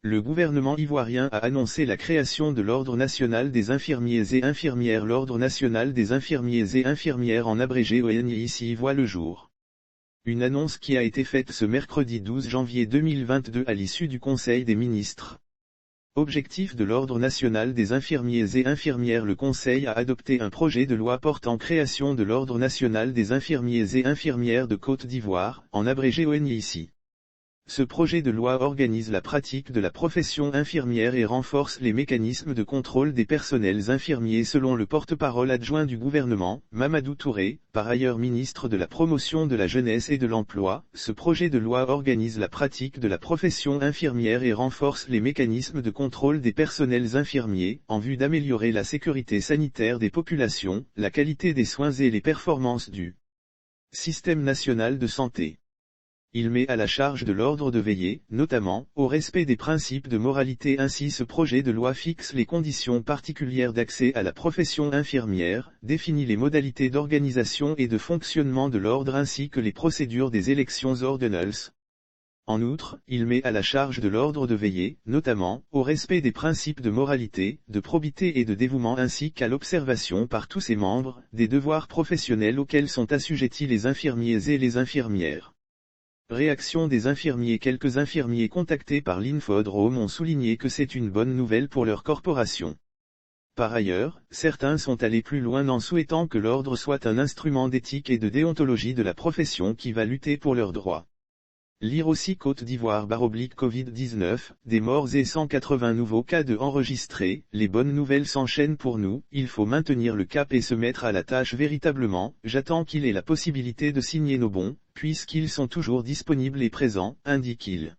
Le gouvernement ivoirien a annoncé la création de l'Ordre national des infirmiers et infirmières. L'Ordre national des infirmiers et infirmières en abrégé ONIC voit le jour. Une annonce qui a été faite ce mercredi 12 janvier 2022 à l'issue du Conseil des ministres. Objectif de l'Ordre national des infirmiers et infirmières. Le Conseil a adopté un projet de loi portant création de l'Ordre national des infirmiers et infirmières de Côte d'Ivoire, en abrégé ONIC. Ce projet de loi organise la pratique de la profession infirmière et renforce les mécanismes de contrôle des personnels infirmiers selon le porte-parole adjoint du gouvernement, Mamadou Touré, par ailleurs ministre de la Promotion de la Jeunesse et de l'Emploi. Ce projet de loi organise la pratique de la profession infirmière et renforce les mécanismes de contrôle des personnels infirmiers, en vue d'améliorer la sécurité sanitaire des populations, la qualité des soins et les performances du système national de santé. Il met à la charge de l'ordre de veiller, notamment, au respect des principes de moralité. Ainsi, ce projet de loi fixe les conditions particulières d'accès à la profession infirmière, définit les modalités d'organisation et de fonctionnement de l'ordre ainsi que les procédures des élections ordinales. En outre, il met à la charge de l'ordre de veiller, notamment, au respect des principes de moralité, de probité et de dévouement ainsi qu'à l'observation par tous ses membres, des devoirs professionnels auxquels sont assujettis les infirmiers et les infirmières. Réaction des infirmiers. Quelques infirmiers contactés par l'Infodrome ont souligné que c'est une bonne nouvelle pour leur corporation. Par ailleurs, certains sont allés plus loin en souhaitant que l'ordre soit un instrument d'éthique et de déontologie de la profession qui va lutter pour leurs droits. Lire aussi Côte d'Ivoire /Covid-19, des morts et 180 nouveaux cas de enregistrés. Les bonnes nouvelles s'enchaînent pour nous, il faut maintenir le cap et se mettre à la tâche véritablement. J'attends qu'il ait la possibilité de signer nos bons, puisqu'ils sont toujours disponibles et présents, indique-t-il.